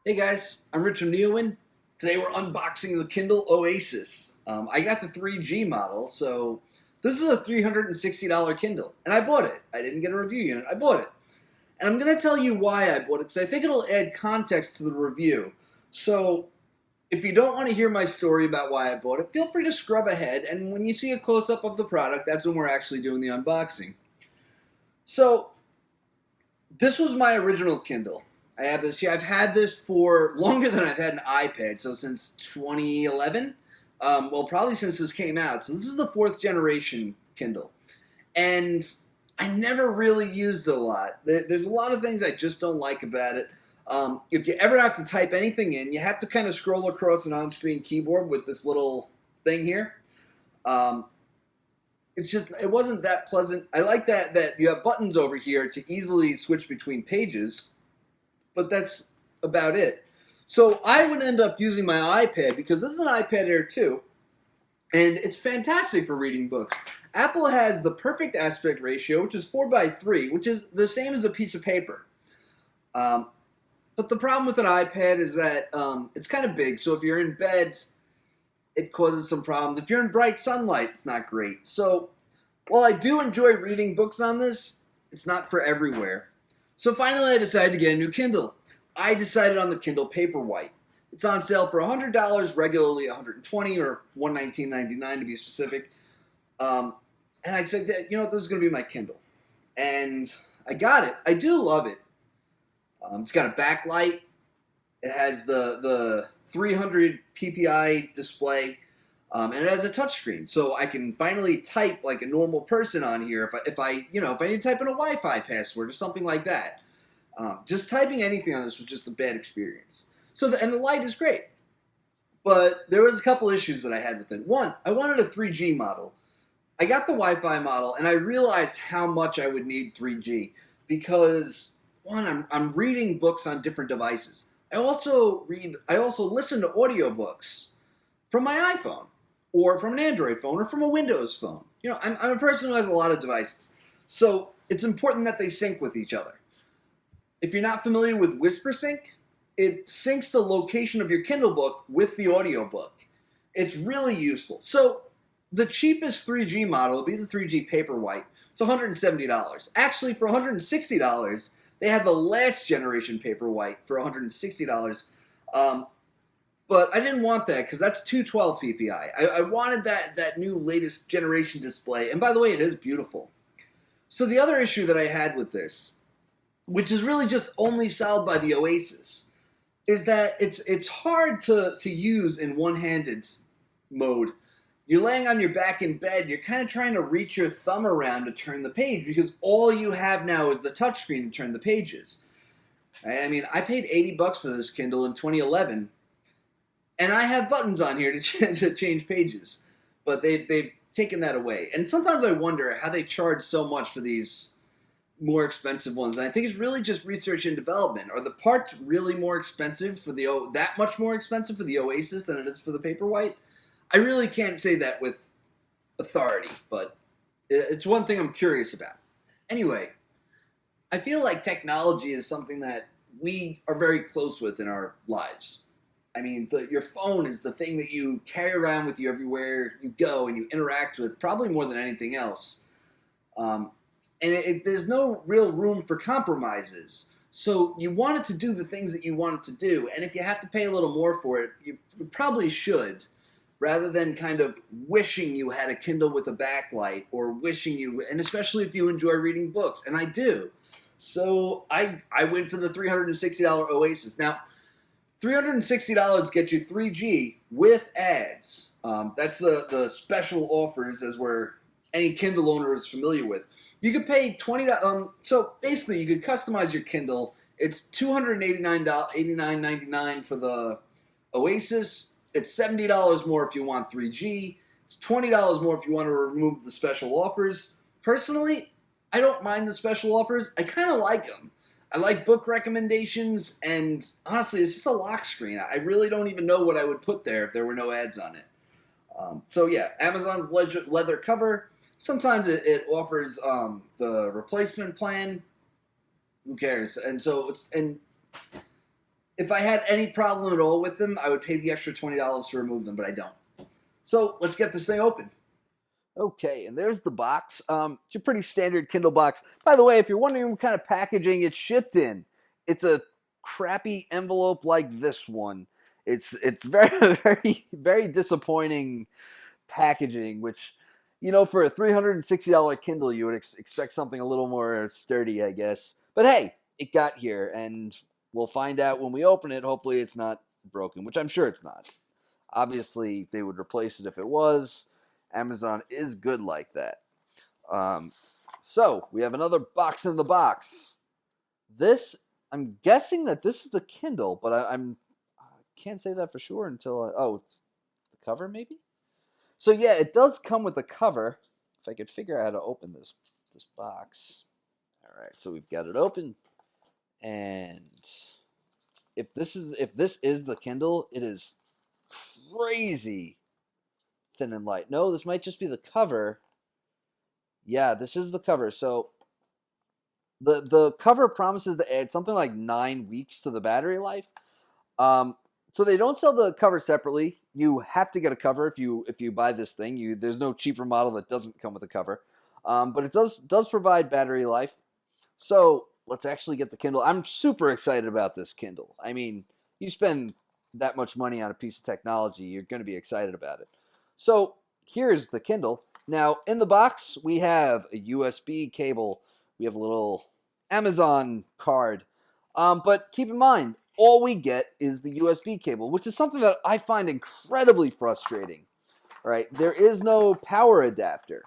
Hey guys, I'm Richard Neowin. Today we're unboxing the Kindle Oasis. I got the 3G model, so this is a $360 Kindle, and I bought it. I didn't get a review unit, I bought it. And I'm going to tell you why I bought it, because I think it'll add context to the review. So if you don't want to hear my story about why I bought it, feel free to scrub ahead, and when you see a close-up of the product, that's when we're actually doing the unboxing. So this was my original Kindle. I have this here. I've had this for longer than I've had an iPad, so since 2011. Well, probably since this came out. So this is the fourth generation Kindle. And I never really used it a lot. There's a lot of things I just don't like about it. If you ever have to type anything in, you have to kind of scroll across an on-screen keyboard with this little thing here. It wasn't that pleasant. I like that you have buttons over here to easily switch between pages, but that's about it. So I would end up using my iPad because this is an iPad Air 2, and it's fantastic for reading books. Apple has the perfect aspect ratio, which is 4:3, which is the same as a piece of paper. But the problem with an iPad is that it's kind of big, so if you're in bed, it causes some problems. If you're in bright sunlight, it's not great. So while I do enjoy reading books on this, it's not for everywhere. So finally I decided to get a new Kindle. I decided on the Kindle Paperwhite. It's on sale for $100, regularly $120 or $119.99 to be specific. And I said, this is going to be my Kindle. And I got it. I do love it. It's got a backlight. It has the 300 ppi display, and it has a touchscreen, so I can finally type like a normal person on here. If I need to type in a Wi-Fi password or something like that. Just typing anything on this was just a bad experience. And the light is great, but there was a couple issues that I had with it. One, I wanted a 3G model. I got the Wi-Fi model, and I realized how much I would need 3G because one, I'm reading books on different devices. I also listen to audiobooks from my iPhone or from an Android phone or from a Windows phone. I'm a person who has a lot of devices. So it's important that they sync with each other. If you're not familiar with WhisperSync, it syncs the location of your Kindle book with the audiobook. It's really useful. So the cheapest 3G model will be the 3G Paperwhite. It's $170. Actually, for $160, they had the last generation Paperwhite for $160. But I didn't want that because that's 212 ppi. I wanted that new latest generation display. And by the way, it is beautiful. So the other issue that I had with this, which is really just only solved by the Oasis, is that it's hard to use in one-handed mode. You're laying on your back in bed, you're kind of trying to reach your thumb around to turn the page because all you have now is the touchscreen to turn the pages. I mean, I paid $80 for this Kindle in 2011, and I have buttons on here to change pages, but they've taken that away. And sometimes I wonder how they charge so much for these more expensive ones. And I think it's really just research and development. Are the parts really more expensive that much more expensive for the Oasis than it is for the Paperwhite? I really can't say that with authority, but it's one thing I'm curious about. Anyway, I feel like technology is something that we are very close with in our lives. I mean, your phone is the thing that you carry around with you everywhere you go and you interact with, probably more than anything else. There's no real room for compromises. So you want it to do the things that you want it to do, and if you have to pay a little more for it, you probably should, rather than kind of wishing you had a Kindle with a backlight, or and especially if you enjoy reading books, and I do. So I went for the $360 Oasis. Now, $360 gets you 3G with ads. That's the special offers as any Kindle owner is familiar with. You could pay $20. So basically, you could customize your Kindle. It's $289.99 for the Oasis. It's $70 more if you want 3G. It's $20 more if you want to remove the special offers. Personally, I don't mind the special offers. I kind of like them. I like book recommendations, and honestly, it's just a lock screen. I really don't even know what I would put there if there were no ads on it. So yeah, Amazon's leather cover. Sometimes it offers the replacement plan. Who cares? And If I had any problem at all with them, I would pay the extra $20 to remove them, but I don't. So let's get this thing open. Okay, and there's the box. It's a pretty standard Kindle box. By the way, if you're wondering what kind of packaging it's shipped in, it's a crappy envelope like this one. It's very very disappointing packaging. Which, for a $360 Kindle, you would expect something a little more sturdy, I guess. But hey, it got here, and we'll find out when we open it. Hopefully, it's not broken, which I'm sure it's not. Obviously, they would replace it if it was. Amazon is good like that. So we have another box in the box. I'm guessing that this is the Kindle, but I can't say that for sure until it's the cover maybe. So yeah, it does come with a cover. If I could figure out how to open this box. All right, so we've got it open, and if this is the Kindle, it is crazy thin and light. No, this might just be the cover. Yeah, this is the cover. So the cover promises to add something like 9 weeks to the battery life. So they don't sell the cover separately. You have to get a cover if you buy this thing. There's no cheaper model that doesn't come with a cover. But it does provide battery life. So let's actually get the Kindle. I'm super excited about this Kindle. I mean, you spend that much money on a piece of technology, you're going to be excited about it. So here's the Kindle. Now, in the box, we have a USB cable. We have a little Amazon card. But keep in mind, all we get is the USB cable, which is something that I find incredibly frustrating. All right, there is no power adapter.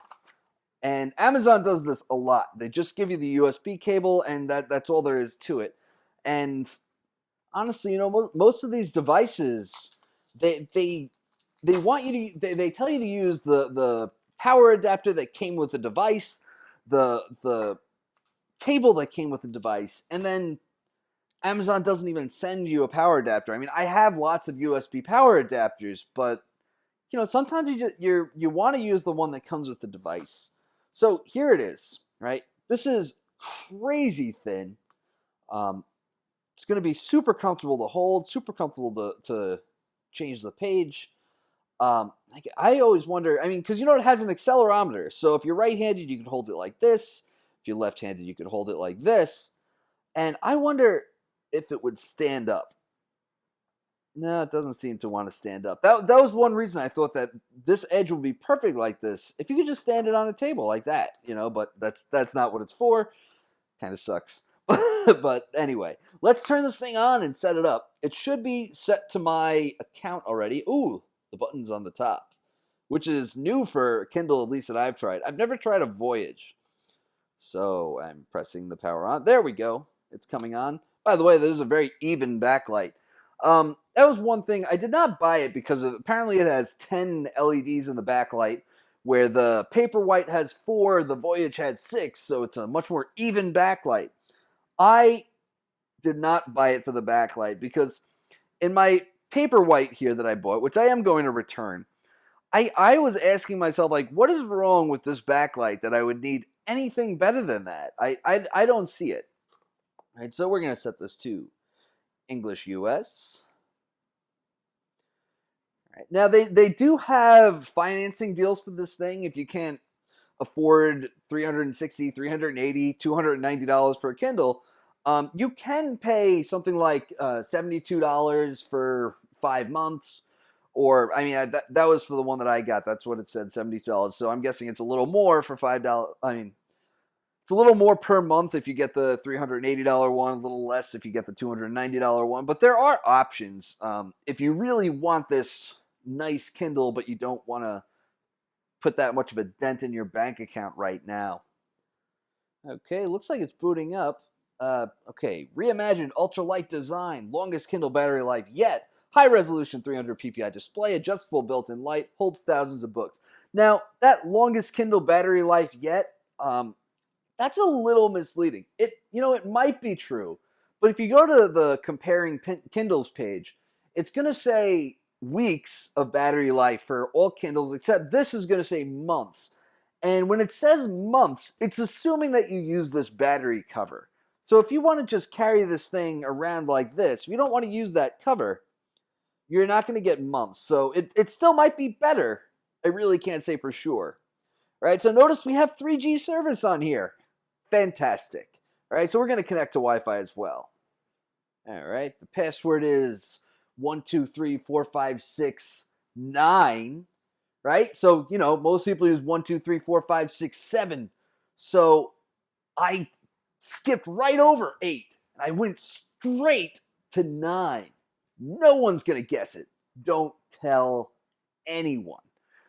And Amazon does this a lot. They just give you the USB cable, and that's all there is to it. And honestly, most of these devices, they want you to they tell you to use the power adapter that came with the device, the cable that came with the device, and then Amazon doesn't even send you a power adapter. I mean, I have lots of USB power adapters, but sometimes you want to use the one that comes with the device. So here it is, right? This is crazy thin. It's going to be super comfortable to hold, super comfortable to change the page. I always wonder, I mean, because it has an accelerometer. So if you're right-handed, you can hold it like this. If you're left-handed, you can hold it like this. And I wonder if it would stand up. No, it doesn't seem to want to stand up. That was one reason I thought that this edge would be perfect like this. If you could just stand it on a table like that, but that's not what it's for. Kind of sucks. But anyway, let's turn this thing on and set it up. It should be set to my account already. Ooh, the button's on the top, which is new for Kindle, at least that I've tried. I've never tried a Voyage. So I'm pressing the power on. There we go. It's coming on. By the way, there's a very even backlight. That was one thing. I did not buy it because apparently it has 10 LEDs in the backlight, where the Paperwhite has 4, the Voyage has 6, so it's a much more even backlight. I did not buy it for the backlight because in my Paperwhite here that I bought, which I am going to return, I was asking myself, like, what is wrong with this backlight that I would need anything better than that? I don't see it. All right, so we're going to set this to English US. All right. Now, they do have financing deals for this thing. If you can't afford $360, $380, $290 for a Kindle, you can pay something like $72 for 5 months. Or, I mean, that was for the one that I got. That's what it said, $72. So I'm guessing it's a little more for $5. I mean, it's a little more per month if you get the $380 one, a little less if you get the $290 one. But there are options. If you really want this nice Kindle, but you don't want to put that much of a dent in your bank account right now. Okay, looks like it's booting up. Okay, reimagined ultralight design, longest Kindle battery life yet. High resolution 300 ppi display, adjustable built-in light, holds thousands of books. Now, that longest Kindle battery life yet, that's a little misleading. It might be true, but if you go to the comparing Kindles page, it's going to say weeks of battery life for all Kindles, except this is going to say months. And when it says months, it's assuming that you use this battery cover. So if you want to just carry this thing around like this, if you don't want to use that cover, you're not going to get months. So it still might be better. I really can't say for sure. All right, so notice we have 3G service on here. Fantastic. All right, so we're going to connect to Wi-Fi as well. All right, the password is 123456 9. Right? So, most people use 123456 7. So I skipped right over 8 and I went straight to 9. No one's going to guess it. Don't tell anyone.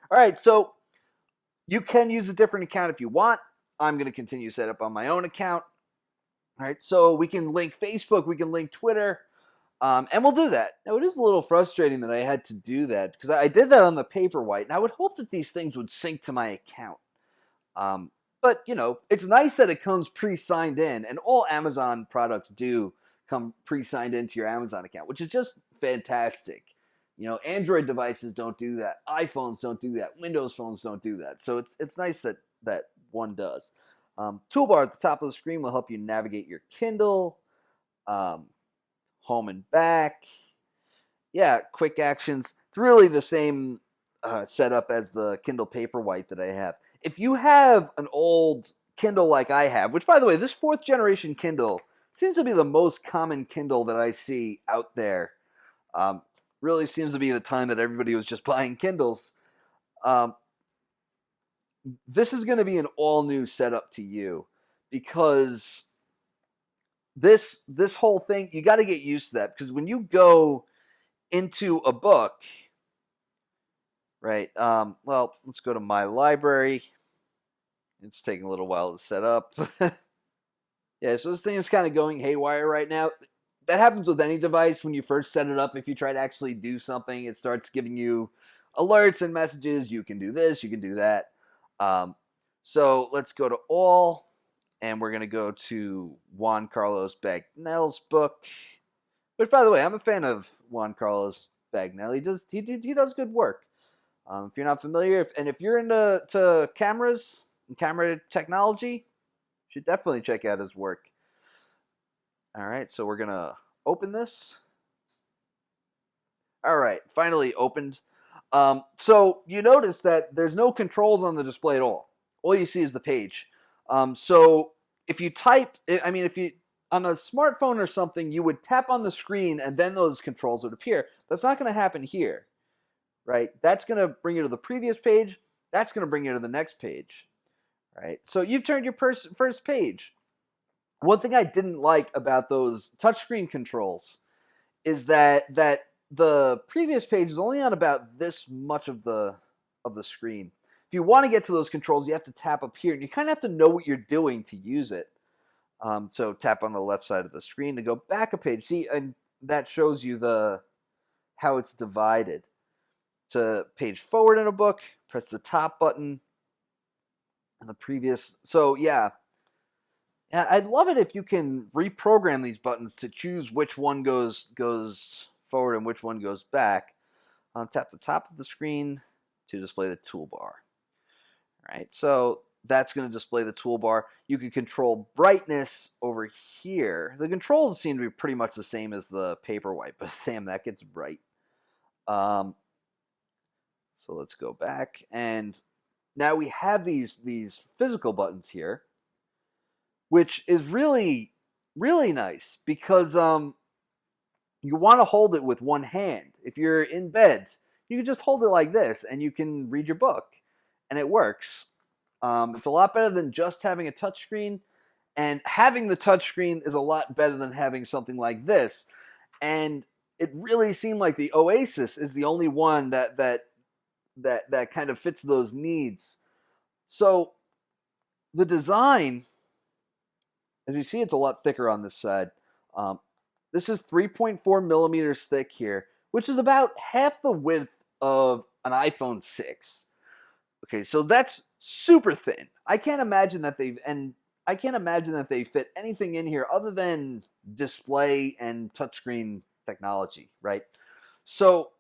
All right, so you can use a different account if you want. I'm going to continue to set up on my own account. All right, so we can link Facebook, we can link Twitter, and we'll do that. Now, it is a little frustrating that I had to do that because I did that on the Paperwhite, and I would hope that these things would sync to my account. But, it's nice that it comes pre-signed in, and all Amazon products do come pre-signed into your Amazon account, which is just fantastic. Android devices don't do that. iPhones don't do that. Windows phones don't do that. So it's nice that one does. Toolbar at the top of the screen will help you navigate your Kindle. Home and back. Yeah, quick actions. It's really the same setup as the Kindle Paperwhite that I have. If you have an old Kindle like I have, which, by the way, this 4th generation Kindle seems to be the most common Kindle that I see out there. Really seems to be the time that everybody was just buying Kindles. This is going to be an all-new setup to you because this whole thing, you got to get used to that, because when you go into a book, right, well, let's go to my library. It's taking a little while to set up. Yeah, so this thing is kind of going haywire right now. That happens with any device when you first set it up. If you try to actually do something, it starts giving you alerts and messages. You can do this, you can do that. So let's go to all, and we're going to go to Juan Carlos Bagnell's book, which, by the way, I'm a fan of Juan Carlos Bagnell. He does good work. If you're not familiar, if you're into cameras and camera technology, you should definitely check out his work. All right, so we're going to open this. All right, finally opened. So you notice that there's no controls on the display at all. All you see is the page. So if you type, if you on a smartphone or something, you would tap on the screen and then those controls would appear. That's not going to happen here, right? That's going to bring you to the previous page. That's going to bring you to the next page, right? So you've turned your first page. One thing I didn't like about those touchscreen controls is that the previous page is only on about this much of the screen. If you want to get to those controls, you have to tap up here, and you kind of have to know what you're doing to use it. So tap on the left side of the screen to go back a page. See, and that shows you how it's divided. To page forward in a book, press the top button and the previous. So yeah, I'd love it if you can reprogram these buttons to choose which one goes forward and which one goes back. Tap the top of the screen to display the toolbar. All right, so that's going to display the toolbar. You can control brightness over here. The controls seem to be pretty much the same as the Paperwhite, but damn, that gets bright. So let's go back, and now we have these physical buttons here, which is really, really nice because you want to hold it with one hand. If you're in bed, you can just hold it like this, and you can read your book, and it works. It's a lot better than just having a touchscreen, and having the touchscreen is a lot better than having something like this. And it really seemed like the Oasis is the only one that kind of fits those needs. So the design, as you see, it's a lot thicker on this side. This is 3.4 millimeters thick here, which is about half the width of an iPhone 6. Okay, so that's super thin. I can't imagine that they fit anything in here other than display and touchscreen technology, right? So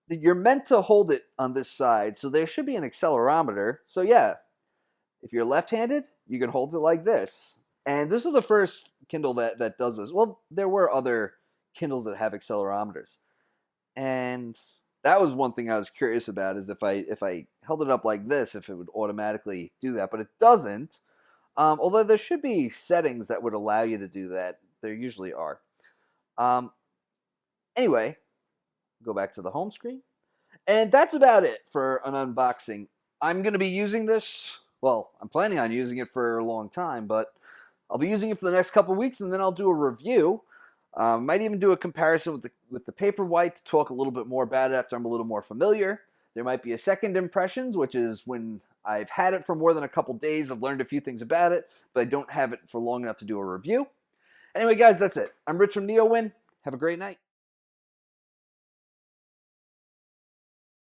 you're meant to hold it on this side, so there should be an accelerometer. So yeah, if you're left-handed, you can hold it like this, And this is the first Kindle that does this. Well, there were other Kindles that have accelerometers. And that was one thing I was curious about, is if I held it up like this, if it would automatically do that. But it doesn't. Although there should be settings that would allow you to do that. There usually are. Um, anyway, go back to the home screen. And that's about it for an unboxing. I'm going to be using this. Well, I'm planning on using it for a long time, but I'll be using it for the next couple of weeks, and then I'll do a review. Might even do a comparison with the Paperwhite to talk a little bit more about it after I'm a little more familiar. There might be a second impressions, which is when I've had it for more than a couple days. I've learned a few things about it, but I don't have it for long enough to do a review. Anyway, guys, that's it. I'm Rich from NeoWin. Have a great night.